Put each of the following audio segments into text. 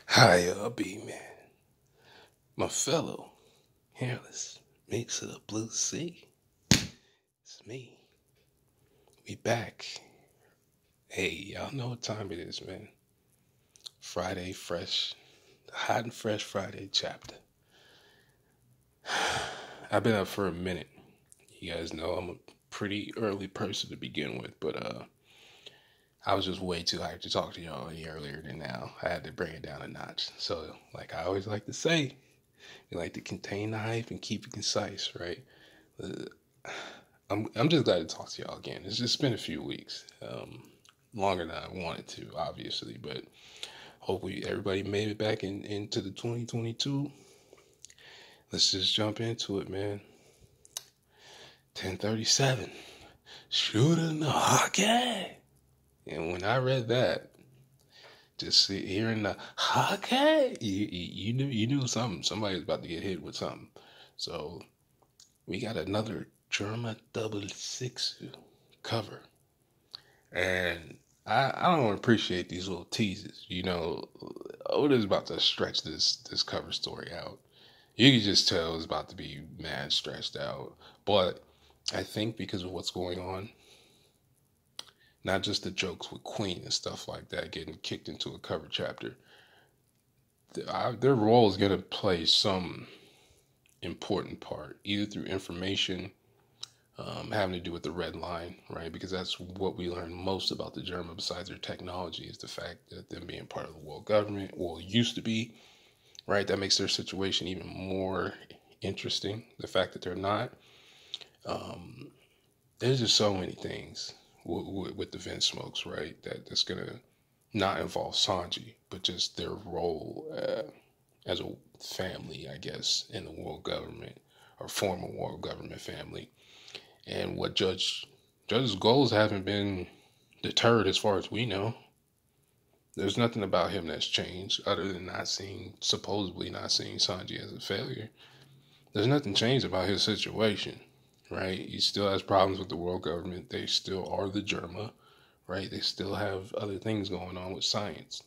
Hi, B man, my fellow hairless mix of the blue sea. It's me. We back. Hey, y'all know what time it is, man. Friday, fresh, hot and fresh Friday chapter. I've been up for a minute. You guys know I'm a pretty early person to begin with, but I was just way too hyped to talk to y'all any earlier than now. I had to bring it down a notch. So, like I always like to say, we like to contain the hype and keep it concise, right? Uh, I'm just glad to talk to y'all again. It's just been a few weeks, longer than I wanted to, obviously, but hopefully everybody made it back into the 2022. Let's just jump into it, man. 1037, shooting the Hakke. And when I read that, just hearing the Hakke, you knew somebody was about to get hit with something. So we got another Germa double six cover. And I don't appreciate these little teases. Oda's about to stretch this cover story out. You can just tell it's about to be mad stretched out. But I think because of what's going on, not just the jokes with Queen and stuff like that getting kicked into a cover chapter, their role is going to play some important part, either through information having to do with the red line, right? Because that's what we learn most about the German, besides their technology, is the fact that them being part of the world government, well, used to be, right? That makes their situation even more interesting. The fact that they're not. There's just so many things with the Vince Smokes, right? That's gonna not involve Sanji, but just their role as a family, I guess, in the world government or former world government family. And what Judge's goals haven't been deterred as far as we know. There's nothing about him that's changed other than supposedly not seeing Sanji as a failure. There's nothing changed about his situation, right? He still has problems with the world government. They still are the Germa, right? They still have other things going on with science.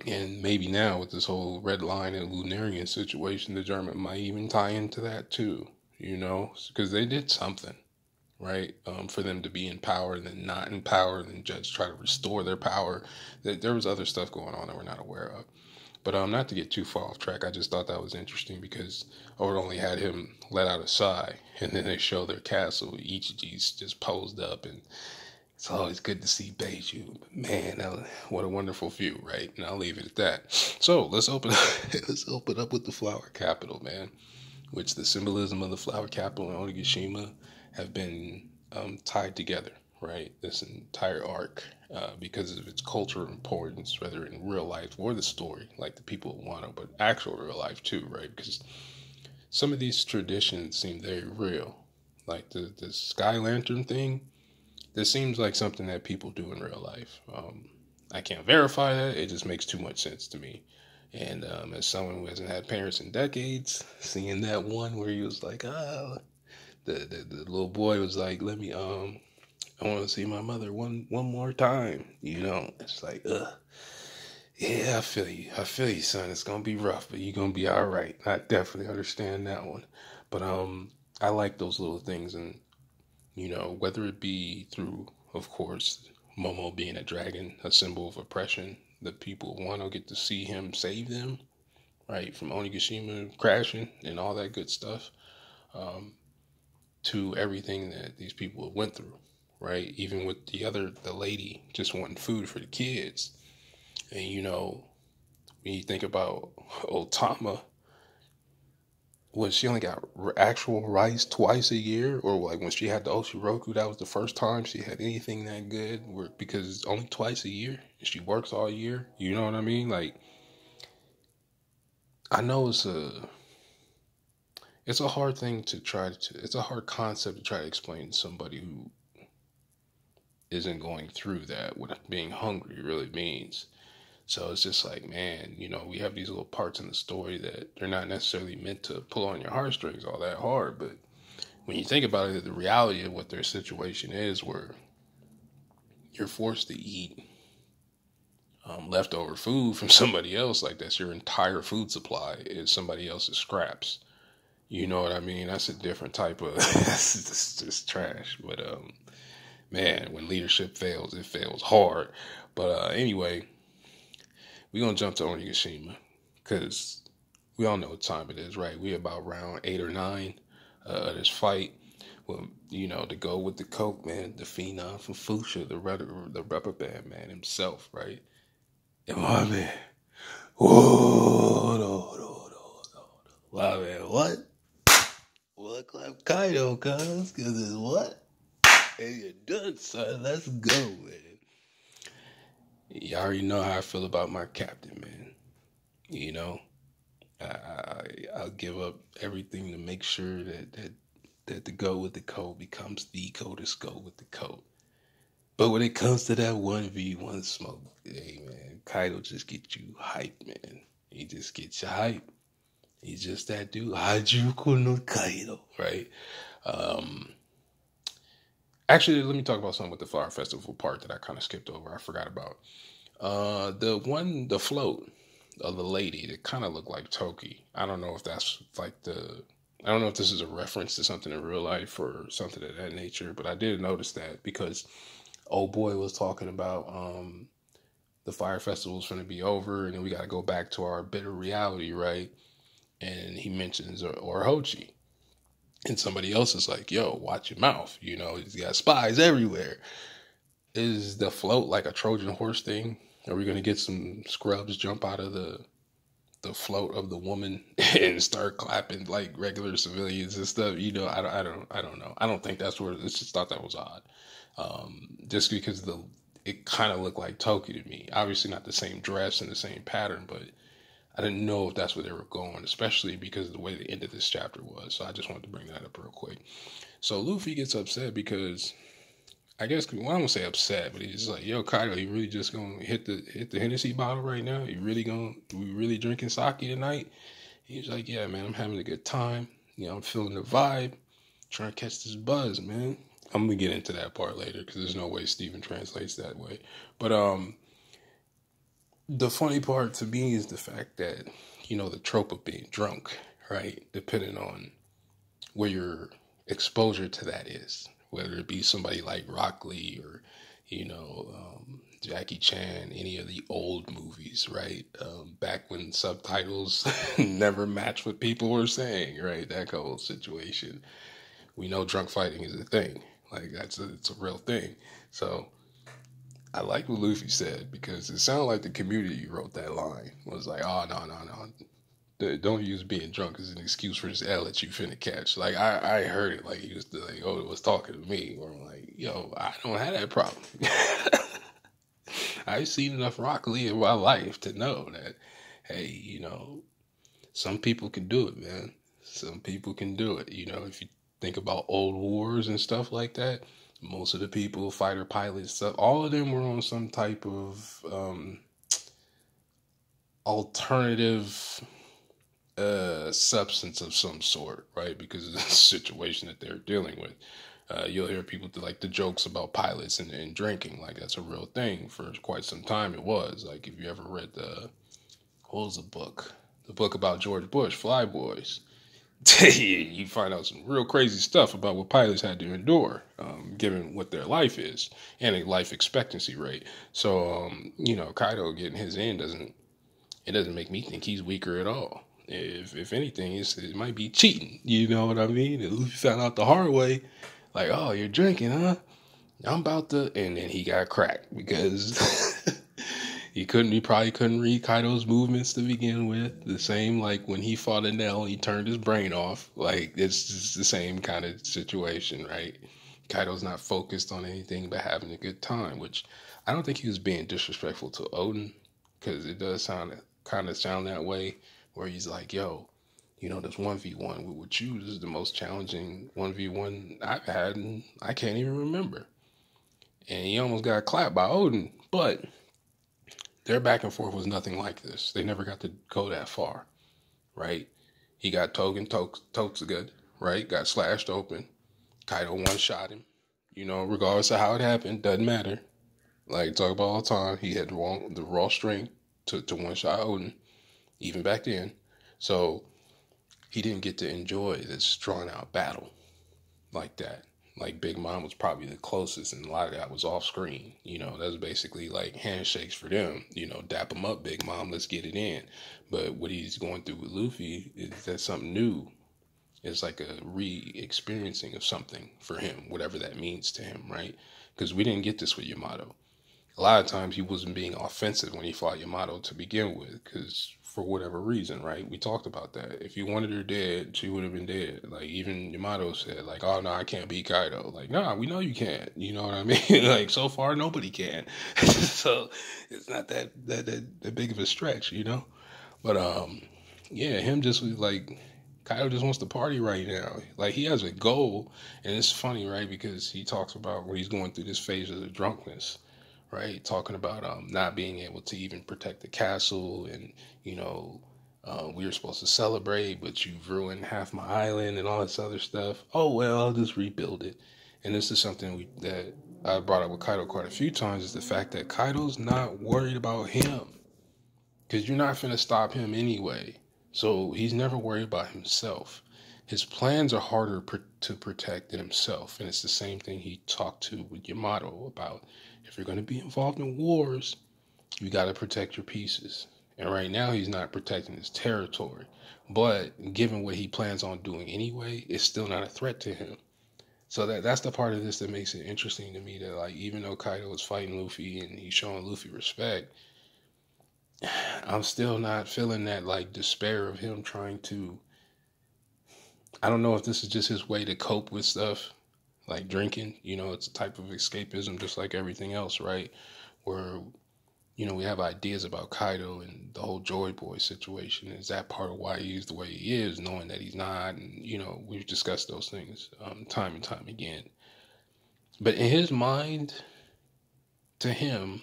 And maybe now with this whole red line and Lunarian situation, the German might even tie into that too, because they did something, right? For them to be in power and then not in power, and then Judge try to restore their power. There was other stuff going on that we're not aware of. But not to get too far off track, I just thought that was interesting because Oda only had him let out a sigh, and then they show their castle. Ichiji's just posed up, and it's always good to see Beiju. But man, what a wonderful view, right? And I'll leave it at that. So let's open up, let's open up with the flower capital, man. Which the symbolism of the flower capital and Onigashima have been tied together, right? This entire arc, because of its cultural importance, whether in real life or the story, like the people want it, but actual real life too, right? Because some of these traditions seem very real. Like the Sky Lantern thing, this seems like something that people do in real life. I can't verify that. It just makes too much sense to me. And as someone who hasn't had parents in decades, seeing that one where he was like, the little boy was like, let me, I want to see my mother one more time. It's like, yeah, I feel you, son. It's gonna be rough, but you're gonna be all right. I definitely understand that one. But I like those little things, and whether it be through, of course, Momo being a dragon, a symbol of oppression, the people want to get to see him save them, right, from Onigashima crashing and all that good stuff, um, to everything that these people went through, right? Even with the lady just wanting food for the kids. And when you think about Otama, she only got actual rice twice a year, or like when she had the Oshiroku, that was the first time she had anything that good, because it's only twice a year, and she works all year. You know what I mean? Like, I know it's a hard thing it's a hard concept to try to explain to somebody who isn't going through that, what being hungry really means. So it's just like, man, we have these little parts in the story that they're not necessarily meant to pull on your heartstrings all that hard. But when you think about it, the reality of what their situation is, where you're forced to eat leftover food from somebody else, like that's your entire food supply is somebody else's scraps. You know what I mean? That's a different type of that's just trash. But man, when leadership fails, it fails hard. But anyway, we're gonna jump to Onigashima because we all know what time it is, right? We about round 8 or 9 of this fight. Well, to go with the coke, man, the phenom from Fusha, the rubber band man himself, right? And my man, whoa, no. My man, what? What clap Kaido, cuz? Cause it's what? And you're done, son. Let's go, man. You already know how I feel about my captain, man. I'll give up everything to make sure that the go with the code becomes the coldest go with the code. But when it comes to that 1v1 smoke, hey man, Kaido just gets you hyped, man. He just gets you hyped. He's just that dude. Harajuku no Kaido, right? Actually, let me talk about something with the Flower Festival part that I kind of skipped over. I forgot about. The float of the lady that kind of looked like Toki. I don't know if that's I don't know if this is a reference to something in real life or something of that nature, but I did notice that because old boy was talking about the fire festival's going to be over and then we got to go back to our bitter reality, right? And he mentions Orochi. And somebody else is like, yo, watch your mouth. He's got spies everywhere. Is the float like a Trojan horse thing? Are we going to get some scrubs jump out of the float of the woman and start clapping like regular civilians and stuff? I don't know. I don't think that's where. I just thought that was odd. Just because it kind of looked like Toki to me. Obviously not the same dress and the same pattern, but I didn't know if that's where they were going, especially because of the way the end of this chapter was. So I just wanted to bring that up real quick. So Luffy gets upset because I guess, well, I don't want to say upset, but he's like, yo, Kaido, you really just going to hit the Hennessy bottle right now? We really drinking sake tonight? He's like, yeah, man, I'm having a good time. I'm feeling the vibe, trying to catch this buzz, man. I'm going to get into that part later because there's no way Steven translates that way. But the funny part to me is the fact that, the trope of being drunk, right? Depending on where your exposure to that is, whether it be somebody like Rock Lee or, Jackie Chan, any of the old movies, right? Back when subtitles never matched what people were saying, right? That whole situation. We know drunk fighting is a thing. Like, it's a real thing. So I like what Luffy said because it sounded like the community wrote that line. It was like, oh, no. Don't use being drunk as an excuse for this L that you finna catch. Like, I heard it like he was like, oh, it was talking to me. Or I'm like, yo, I don't have that problem. I've seen enough Rock Lee in my life to know that, hey, some people can do it, man. Some people can do it. If you think about old wars and stuff like that, most of the people, fighter pilots, stuff, all of them were on some type of alternative substance of some sort, right? Because of the situation that they're dealing with. You'll hear people like the jokes about pilots and drinking. Like, that's a real thing. For quite some time it was. Like, if you ever read what was the book? The book about George Bush, Fly Boys. You find out some real crazy stuff about what pilots had to endure, given what their life is and a life expectancy rate. So, Kaido getting his end doesn't make me think he's weaker at all. If anything, it might be cheating. You know what I mean? And Luffy found out the hard way, like, oh, you're drinking, huh? I'm about to, and then he got cracked because he probably couldn't read Kaido's movements to begin with. The same, like when he fought Enel, he turned his brain off. Like, it's just the same kind of situation, right? Kaido's not focused on anything but having a good time, which I don't think he was being disrespectful to Odin, because it does kind of sound that way, where he's like, yo, this 1v1 with you, this is the most challenging 1v1 I've had, and I can't even remember. And he almost got clapped by Odin, but their back and forth was nothing like this. They never got to go that far, right? He got Totsuga, right? Got slashed open. Kaido one-shot him. Regardless of how it happened, doesn't matter. Like talk about all the time, he had the raw strength to one shot Odin, even back then. So he didn't get to enjoy this drawn out battle like that. Like Big Mom was probably the closest, and a lot of that was off screen. That's basically like handshakes for them. Dap him up, Big Mom, let's get it in. But what he's going through with Luffy is that something new. It's like a re-experiencing of something for him, whatever that means to him, right? Because we didn't get this with Yamato. A lot of times he wasn't being offensive when he fought Yamato to begin with, because for whatever reason, right? We talked about that. If you wanted her dead, she would have been dead. Like even Yamato said, like, "Oh no, I can't beat Kaido." Like, nah, we know you can't. You know what I mean? Like so far, nobody can. So it's not that big of a stretch. But yeah, him just was like. Kaido just wants to party right now. Like he has a goal, and it's funny, right? Because he talks about when he's going through this phase of the drunkenness, right? Talking about not being able to even protect the castle, and you know, we were supposed to celebrate, but you've ruined half my island and all this other stuff. Oh well, I'll just rebuild it. And this is something that I brought up with Kaido quite a few times, is the fact that Kaido's not worried about him, because you're not finna stop him anyway. So he's never worried about himself. His plans are harder to protect than himself. And it's the same thing he talked to with Yamato about. If you're going to be involved in wars, you got to protect your pieces. And right now he's not protecting his territory. But given what he plans on doing anyway, it's still not a threat to him. So that's the part of this that makes it interesting to me, that like even though Kaido is fighting Luffy and he's showing Luffy respect, I'm still not feeling that like despair of him trying to. I don't know if this is just his way to cope with stuff, like drinking. It's a type of escapism, just like everything else, right? Where we have ideas about Kaido and the whole Joy Boy situation. Is that part of why he's the way he is, knowing that he's not? And we've discussed those things time and time again. But in his mind, to him,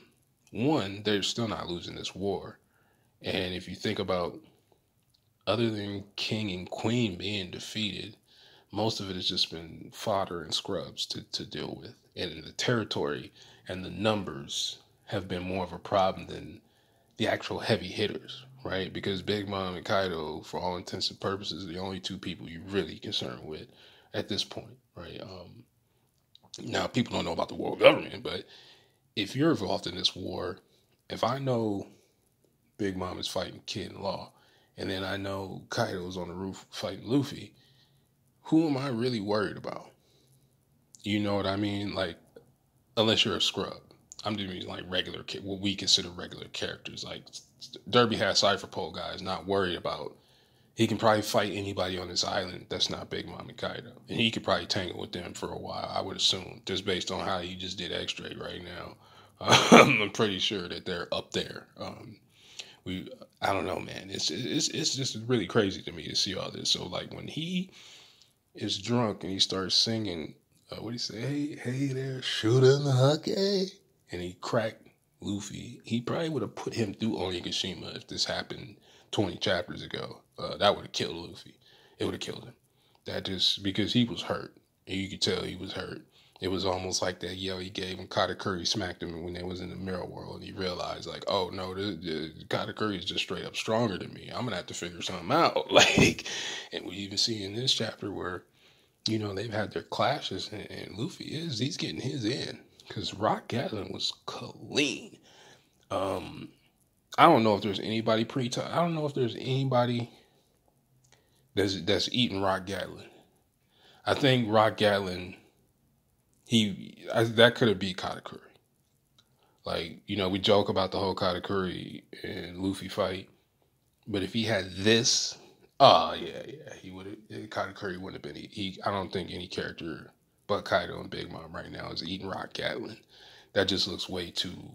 one, they're still not losing this war. And if you think about, other than King and Queen being defeated, most of it has just been fodder and scrubs to deal with. And the territory and the numbers have been more of a problem than the actual heavy hitters, right? Because Big Mom and Kaido, for all intents and purposes, are the only two people you're really concerned with at this point, right? Now, people don't know about the world government, but if you're involved in this war, if I know Big Mom is fighting Kid in Law, and then I know Kaido's on the roof fighting Luffy, who am I really worried about? You know what I mean? Like, unless you're a scrub. I'm doing like regular, what we consider regular characters. Like, Derby has Cypher Pole guys not worried about. He can probably fight anybody on this island that's not Big Mom and Kaido. And he could probably tangle with them for a while, I would assume, just based on how he just did X-Ray right now. I'm pretty sure that they're up there. I don't know, man. It's just really crazy to me to see all this. So like when he is drunk and he starts singing, what do you say? Hey there, Shuron Hakke, and he cracked Luffy. He probably would have put him through Onigashima if this happened 20 chapters ago. That would have killed Luffy. It would have killed him. That just because he was hurt. And you could tell he was hurt. It was almost like that yell he gave when Katakuri smacked him when they was in the mirror world, and he realized like, oh no, Katakuri is just straight up stronger than me. I'm gonna have to figure something out. Like, and we even see in this chapter where they've had their clashes, and Luffy he's getting his in, because Rock Gatlin was clean. I don't know if there's anybody I don't know if there's anybody that's eating Rock Gatlin. I think Rock Gatlin, that could have been Katakuri. Like, we joke about the whole Katakuri and Luffy fight, but if he had this, oh yeah, he would have. Katakuri wouldn't have been. I don't think any character but Kaido and Big Mom right now is eating Rock Gatlin. That just looks way too.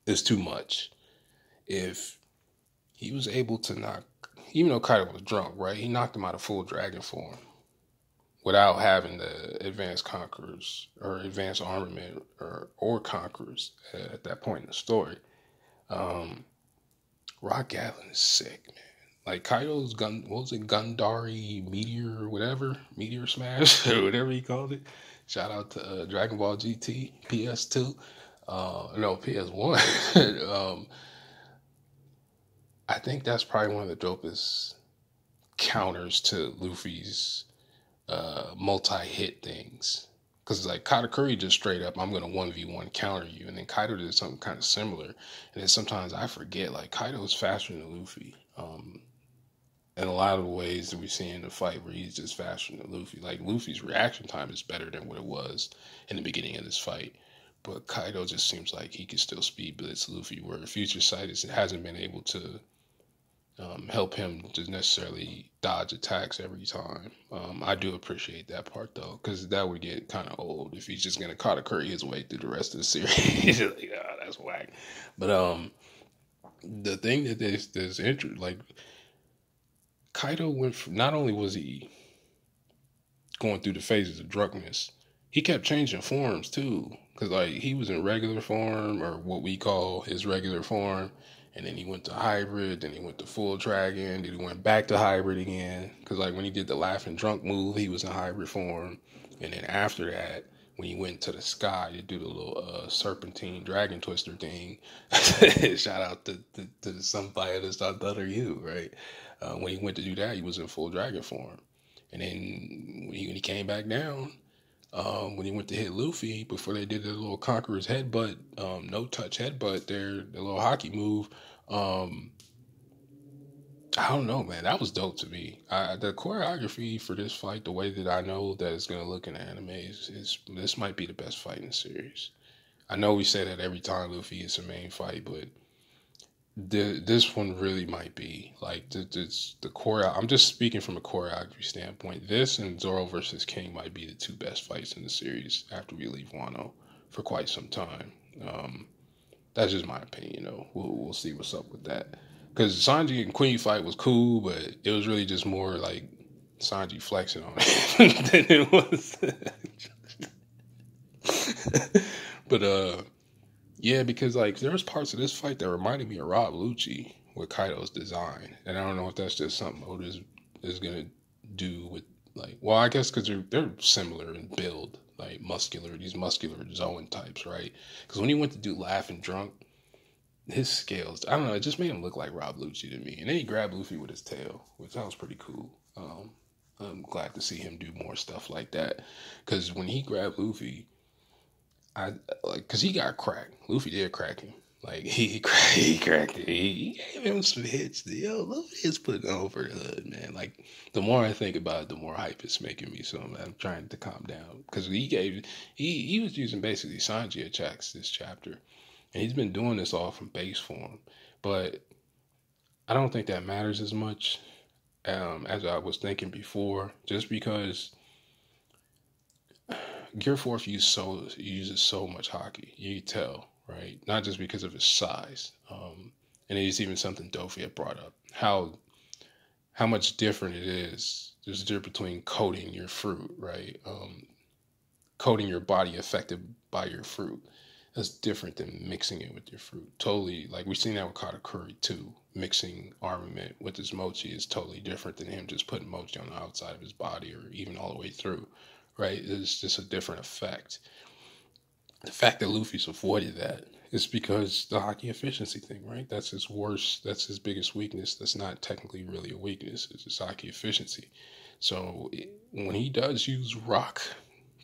It's too much. If he was able to knock, even though Kaido was drunk, right? He knocked him out of full dragon form without having the advanced conquerors or advanced armament or conquerors at that point in the story. Rock Gatlin is sick, man. Like Kaido's what was it, Gundari Meteor or whatever, Meteor Smash or whatever he called it. Shout out to Dragon Ball GT PS2. No, PS1. I think that's probably one of the dopest counters to Luffy's multi-hit things. Because like Katakuri just straight up, I'm gonna 1v1 counter you, and then Kaido did something kind of similar. And then sometimes I forget, like Kaido is faster than Luffy. In a lot of the ways that we see in the fight where he's just faster than Luffy. Like Luffy's reaction time is better than what it was in the beginning of this fight. But Kaido just seems like he can still speed blitz Luffy, where Future Sight hasn't been able to help him to necessarily dodge attacks every time. I do appreciate that part though, because that would get kind of old if he's just gonna Katakuri his way through the rest of the series. Like, oh, that's whack. But the thing that there's interest, like Kaido went from, not only was he going through the phases of drunkenness, he kept changing forms too. Cause like he was in regular form, or what we call his regular form, and then he went to hybrid, then he went to full dragon, then he went back to hybrid again. Cause like when he did the laughing drunk move, he was in hybrid form, and then after that, when he went to the sky to do the little serpentine dragon twister thing, shout out to somebody that's not other you, right? When he went to do that, he was in full dragon form, and then when he came back down. When he went to hit Luffy before they did the little Conqueror's headbutt, no touch headbutt, the little hockey move. I don't know, man. That was dope to me. The choreography for this fight, the way that I know that it's gonna look in the anime, is this might be the best fight in the series. I know we say that every time Luffy is the main fight, but this one really might be like the choreo. I'm just speaking from a choreography standpoint. This and Zoro versus King might be the two best fights in the series after we leave Wano for quite some time. That's just my opinion, though. We'll see what's up with that. Because Sanji and Queen fight was cool, but it was really just more like Sanji flexing on it than it was. But yeah, because like there was parts of this fight that reminded me of Rob Lucci with Kaido's design, and I don't know if that's just something Oda is gonna do with like. Well, I guess because they're similar in build, like these muscular Zoan types, right? Because when he went to do Laughing Drunk, his scales, I don't know, it just made him look like Rob Lucci to me. And then he grabbed Luffy with his tail, which sounds pretty cool. I'm glad to see him do more stuff like that, because when he grabbed Luffy. I like because he got cracked. Luffy did crack him. Like he cracked it. He gave him some hits. Yo, Luffy is putting over the hood, man. Like the more I think about it, the more hype it's making me. So I'm trying to calm down because he was using basically Sanji attacks this chapter, and he's been doing this all from base form. But I don't think that matters as much as I was thinking before, just because Gear 4 uses so much Hakke. You can tell, right? Not just because of his size. And it's even something Dofi had brought up. How much different it is. There's a difference between coating your fruit, right? Coating your body affected by your fruit. That's different than mixing it with your fruit. Totally, like we've seen that with Katakuri too. Mixing armament with his mochi is totally different than him just putting mochi on the outside of his body or even all the way through. Right? It's just a different effect. The fact that Luffy's avoided that is because the Hakke efficiency thing, right? That's his worst, that's his biggest weakness. That's not technically really a weakness. It's his Hakke efficiency. So when he does use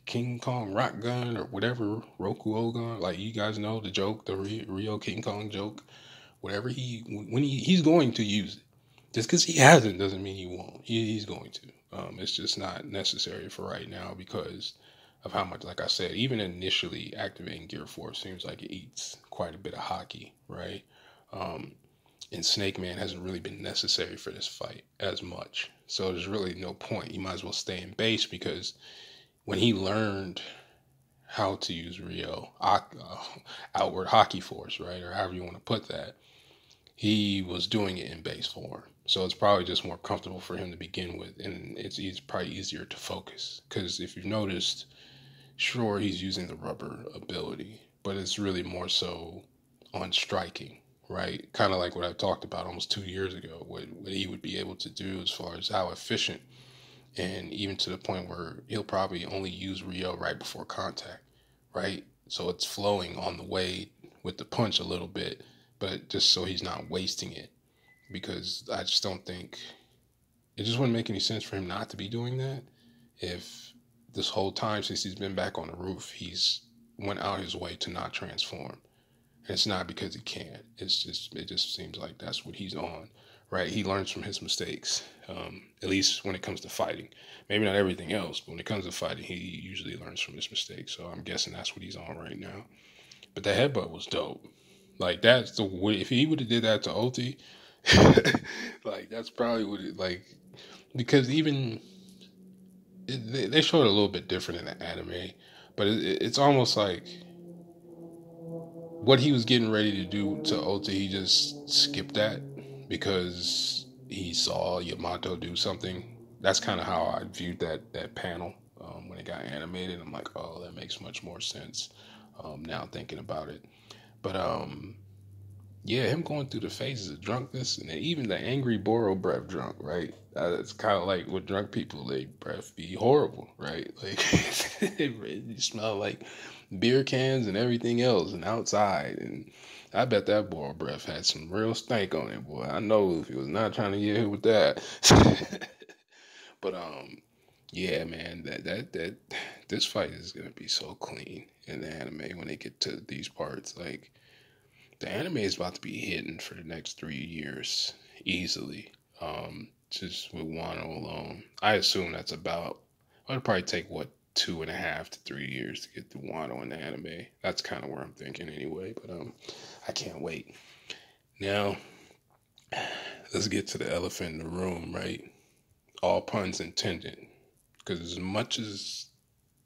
King Kong rock gun or whatever, Roku Ogun, like you guys know the joke, the Rio King Kong joke, whatever he's going to use it. Just because he hasn't doesn't mean he won't. He's going to. It's just not necessary for right now because of how much, like I said, even initially activating Gear 4 seems like it eats quite a bit of Hakke, right? And Snake Man hasn't really been necessary for this fight as much. So there's really no point. You might as well stay in base because when he learned how to use outward Hakke force, right? Or however you want to put that, he was doing it in base form. So it's probably just more comfortable for him to begin with, and it's probably easier to focus. Because if you've noticed, sure, he's using the rubber ability, but it's really more so on striking, right? Kind of like what I talked about almost 2 years ago, what he would be able to do as far as how efficient, and even to the point where he'll probably only use Rio right before contact, right? So it's flowing on the way with the punch a little bit, but just so he's not wasting it. Because I just don't think it just wouldn't make any sense for him not to be doing that if this whole time since he's been back on the roof, he's went out his way to not transform. And it's not because he can't. It just seems like that's what he's on, right? He learns from his mistakes, at least when it comes to fighting. Maybe not everything else, but when it comes to fighting, he usually learns from his mistakes. So I'm guessing that's what he's on right now. But the headbutt was dope. Like that's the way. If he would have did that to Oti, like that's probably what it like. Because even they showed it a little bit different in the anime, but it's almost like what he was getting ready to do to Ota, he just skipped that because he saw Yamato do something. That's kind of how I viewed that panel when it got animated. I'm like, oh, that makes much more sense now thinking about it. But yeah, him going through the phases of drunkenness and then even the angry Boro breath drunk, right? It's kind of like with drunk people, they breath be horrible, right? Like it smell like beer cans and everything else and outside. And I bet that Boro breath had some real stank on it, boy. I know if he was not trying to get hit with that. But yeah, man, that this fight is gonna be so clean in the anime when they get to these parts. Like the anime is about to be hidden for the next 3 years easily. Just with Wano alone, I assume that's about. It'd probably take what 2.5 to 3 years to get through Wano in the anime. That's kind of where I'm thinking anyway. But I can't wait. Now, let's get to the elephant in the room, right? All puns intended. Because as much as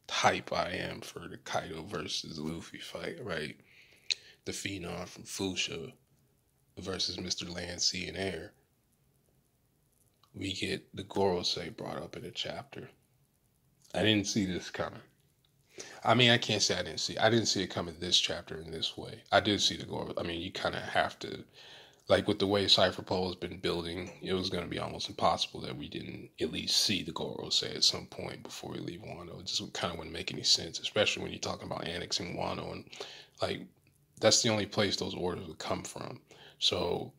hype I am for the Kaido versus Luffy fight, right? The Phenom from Fusha versus Mr. Land, Sea, and Air, we get the Gorosei brought up in a chapter. I didn't see this coming. I mean, I can't say I didn't see it coming this chapter in this way. I did see the Goro. I mean, you kind of have to, like with the way Cypher Pole has been building, it was going to be almost impossible that we didn't at least see the Gorosei at some point before we leave Wano. It just kind of wouldn't make any sense, especially when you're talking about annexing Wano and like that's the only place those orders would come from. So,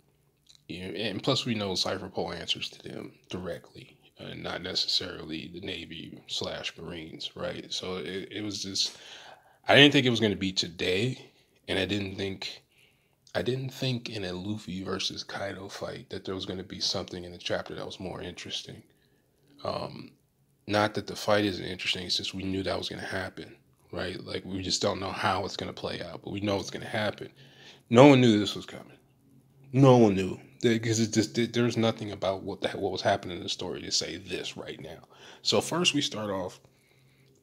and plus we know Cypher Pole answers to them directly, not necessarily the Navy / Marines, right? So it was just, I didn't think it was going to be today, and I didn't think in a Luffy versus Kaido fight that there was going to be something in the chapter that was more interesting. Not that the fight isn't interesting, it's just we knew that was going to happen, right? Like we just don't know how it's going to play out, but we know it's going to happen. No one knew this was coming. No one knew because it just there's nothing about what was happening in the story to say this right now. So first we start off.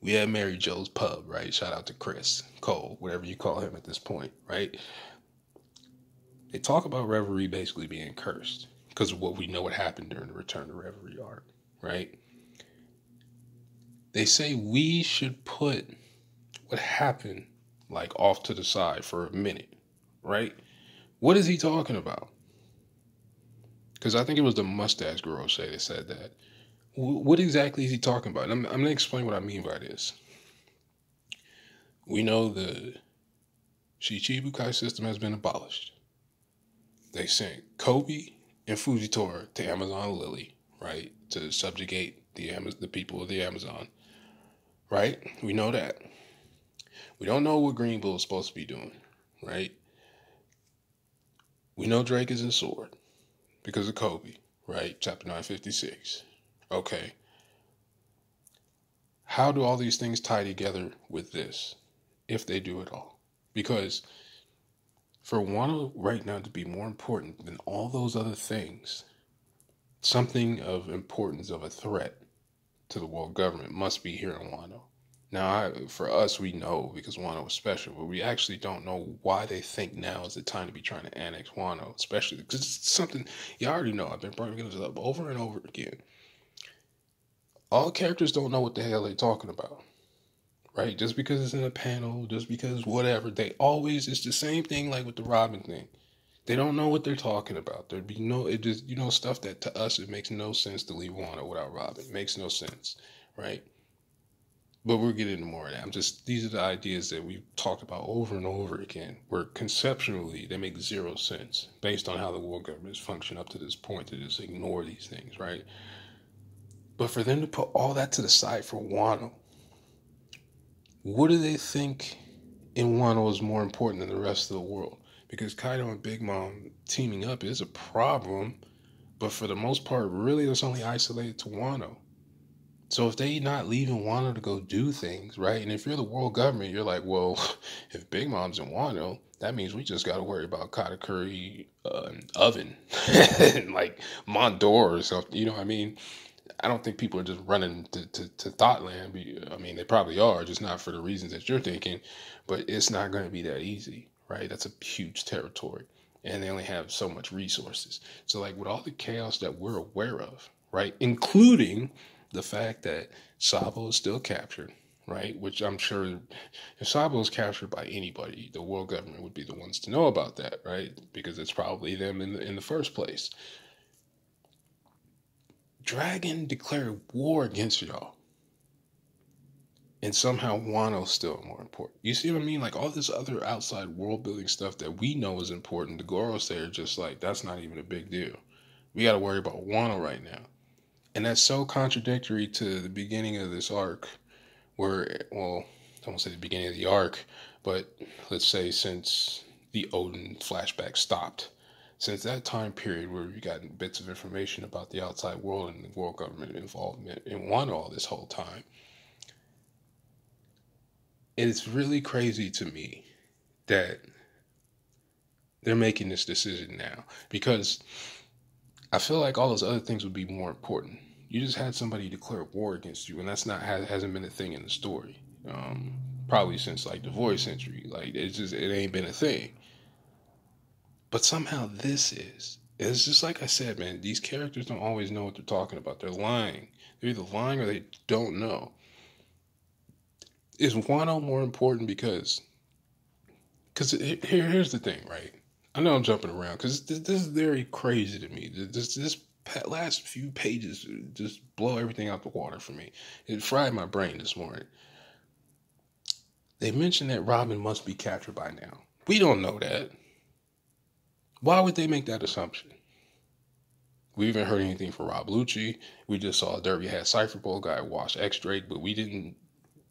We had Mary Joe's Pub, right? Shout out to Chris Cole, whatever you call him at this point, right? They talk about Reverie basically being cursed because of what we know what happened during the Return to Reverie arc, right? They say we should put what happened like off to the side for a minute, right? What is he talking about? Because I think it was the mustache girl that said that. What exactly is he talking about? I'm going to explain what I mean by this. We know the Shichibukai system has been abolished. They sent Kobe and Fujitora to Amazon Lily, right? To subjugate the people of the Amazon, right? We know that. We don't know what Green Bull is supposed to be doing, right? We know Drake is in Sword because of Kobe, right? Chapter 956. Okay. How do all these things tie together with this, if they do at all? Because for Wano right now to be more important than all those other things, something of importance of a threat to the world government must be here in Wano. Now, for us, we know because Wano is special, but we actually don't know why they think now is the time to be trying to annex Wano, especially because it's something you already know. I've been bringing this up over and over again. All characters don't know what the hell they're talking about, right? Just because it's in a panel, just because whatever, it's the same thing like with the Robin thing. They don't know what they're talking about. There'd be stuff that to us, it makes no sense to leave Wano without Robin. It makes no sense, right? But we'll get into more of that. These are the ideas that we've talked about over and over again, where conceptually they make zero sense based on how the world government has functioned up to this point to just ignore these things, right? But for them to put all that to the side for Wano, what do they think in Wano is more important than the rest of the world? Because Kaido and Big Mom teaming up is a problem, but for the most part, really, it's only isolated to Wano. So if they not leaving Wano to go do things, right? And if you're the world government, you're like, well, if Big Mom's in Wano, that means we just got to worry about Katakuri Oven and like Mondor or something. You know what I mean? I don't think people are just running to Thoughtland. I mean, they probably are, just not for the reasons that you're thinking. But it's not going to be that easy, right? That's a huge territory. And they only have so much resources. So, like, with all the chaos that we're aware of, right? Including the fact that Sabo is still captured, right? Which I'm sure if Sabo is captured by anybody, the world government would be the ones to know about that, right? Because it's probably them in the first place. Dragon declared war against y'all. And somehow Wano's still more important. You see what I mean? Like all this other outside world building stuff that we know is important, the Goros there are just like, that's not even a big deal. We got to worry about Wano right now. And that's so contradictory to the beginning of this arc where, well, I won't say the beginning of the arc, but let's say since the Odin flashback stopped. Since that time period where we got bits of information about the outside world and the world government involvement in Wano all this whole time, it's really crazy to me that they're making this decision now because I feel like all those other things would be more important. You just had somebody declare war against you, and that's not hasn't been a thing in the story. Probably since like the Void Century, like it ain't been a thing. But somehow this is. It's just like I said, man. These characters don't always know what they're talking about. They're lying. They're either lying or they don't know. Is Wano more important because here's the thing, right? I know I'm jumping around because this is very crazy to me. This last few pages just blow everything out the water for me. It fried my brain this morning. They mentioned that Robin must be captured by now. We don't know that. Why would they make that assumption? We haven't heard anything from Rob Lucci. We just saw a Derby hat Cypher Bowl guy wash X Drake, but we didn't.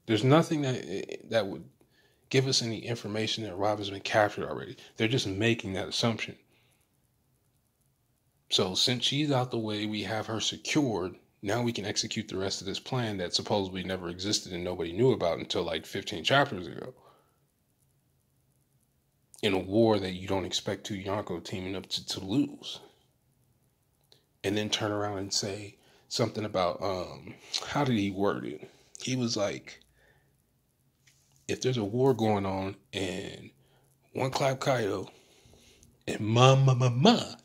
There's nothing that would give us any information that Rob has been captured already. They're just making that assumption. So since she's out the way, we have her secured. Now we can execute the rest of this plan that supposedly never existed and nobody knew about until like 15 chapters ago. In a war that you don't expect two Yonko teaming up to lose. And then turn around and say something about, how did he word it? He was like, if there's a war going on and One Clap Kaido and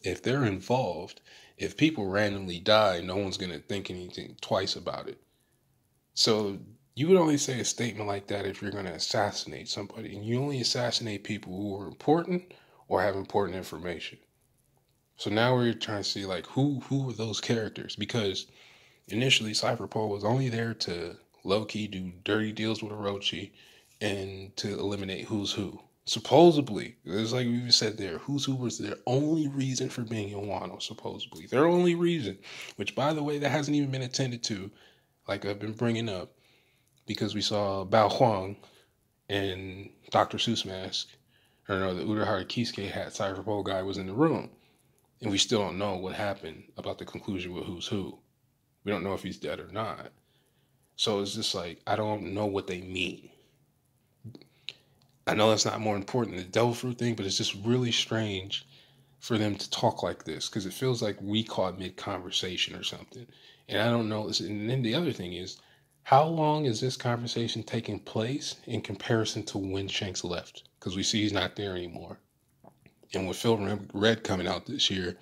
if they're involved, if people randomly die, no one's going to think anything twice about it. So you would only say a statement like that if you're going to assassinate somebody. And you only assassinate people who are important or have important information. So now we're trying to see like who are those characters? Because initially Cypher Pole was only there to low-key do dirty deals with Orochi and to eliminate who's who. Supposedly, it's like we said there, who's who was their only reason for being in Wano, supposedly. Their only reason, which by the way, that hasn't even been attended to, like I've been bringing up, because we saw Bao Huang and Dr. Seuss mask, or no, the Urahara Kisuke hat Cypher Pole guy was in the room. And we still don't know what happened about the conclusion with who's who. We don't know if he's dead or not. So it's just like, I don't know what they mean. I know that's not more important than the devil fruit thing, but it's just really strange for them to talk like this because it feels like we caught mid-conversation or something. And I don't know. And then the other thing is, how long is this conversation taking place in comparison to when Shanks left? Because we see he's not there anymore. And with Phil Red coming out this year,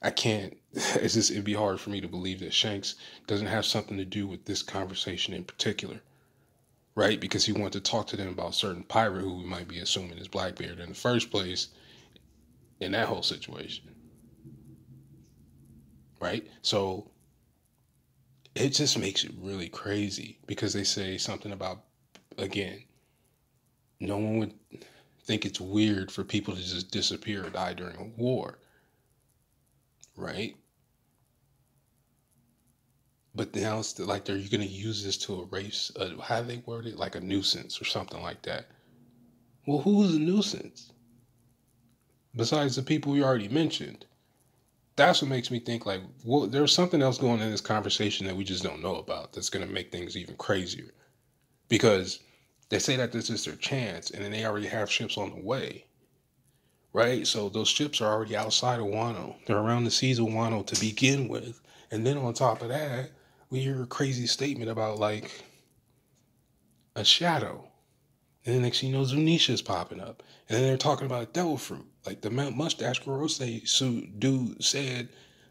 it'd be hard for me to believe that Shanks doesn't have something to do with this conversation in particular. Right? Because he wanted to talk to them about a certain pirate who we might be assuming is Blackbeard in the first place in that whole situation. Right? So it just makes it really crazy because they say something about, again, no one would think it's weird for people to just disappear or die during a war, right? But now it's like, are you going to use this to erase, how do they word it? Like a nuisance or something like that. Well, who's a nuisance? Besides the people we already mentioned. That's what makes me think like, well, there's something else going on in this conversation that we just don't know about that's going to make things even crazier. Because they say that this is their chance, and then they already have ships on the way, right? So those ships are already outside of Wano. They're around the seas of Wano to begin with. And then on top of that, we hear a crazy statement about like a shadow. And then next thing you know, Zunisha's popping up. And then they're talking about a devil fruit. Like the mustache Gorose dude said,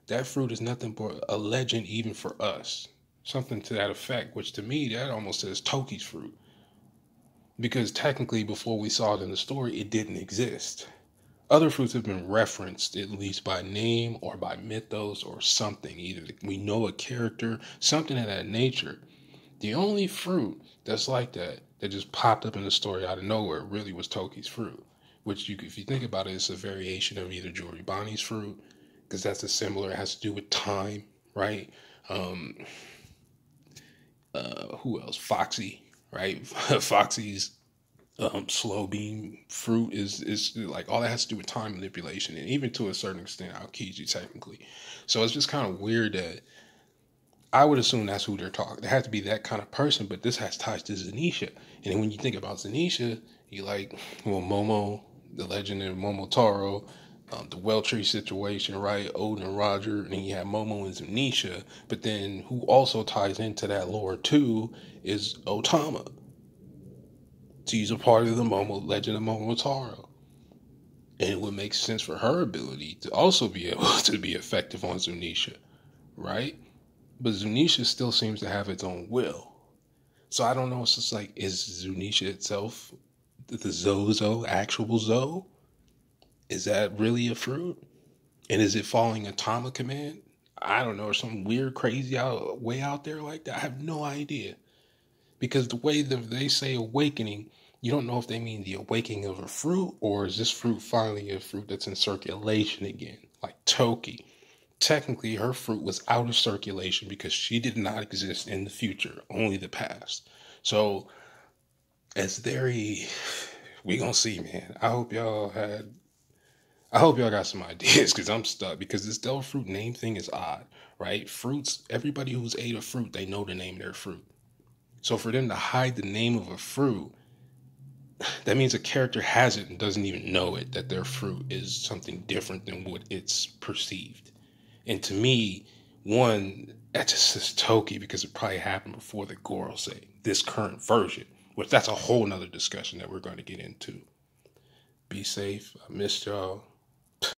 that fruit is nothing but a legend even for us. Something to that effect, which to me, that almost says Toki's fruit. Because technically, before we saw it in the story, it didn't exist. Other fruits have been referenced, at least by name or by mythos or something. Either we know a character, something of that nature. The only fruit that's like that, that just popped up in the story out of nowhere, really was Toki's fruit. Which, if you think about it, it's a variation of either Joribani's fruit, because that's a similar, it has to do with time, right? Um, who else? Foxy, right? Foxy's slow beam fruit is like, all that has to do with time manipulation, and even to a certain extent Aokiji technically. So it's just kind of weird that I would assume that's who they're talking. There has to be that kind of person, but this has ties to Zanisha. And then when you think about Zanisha, you like, well, Momo, the legend of Momotaro, the Weltree situation, right? Odin and Roger, and then you have Momo and Zanisha. But then who also ties into that lore too is Otama. She's a part of the legend of Momotaro. And it would make sense for her ability to also be able to be effective on Zunisha, right? But Zunisha still seems to have its own will. So I don't know, it's just like, is Zunisha itself the Zozo, actual Zo? Is that really a fruit? And is it following a Tama command? I don't know, or some weird, crazy way out there like that. I have no idea. Because the way that they say awakening, you don't know if they mean the awakening of a fruit, or is this fruit finally a fruit that's in circulation again, like Toki. Technically, her fruit was out of circulation because she did not exist in the future, only the past. So, it's very, we gonna see, man. I hope y'all got some ideas, because I'm stuck, because this devil fruit name thing is odd, right? Fruits, everybody who's ate a fruit, they know the name of their fruit. So for them to hide the name of a fruit, that means a character has it and doesn't even know it, that their fruit is something different than what it's perceived. And to me, one, that just says Toki, because it probably happened before the Gorosei, this current version, which that's a whole nother discussion that we're going to get into. Be safe. I missed y'all.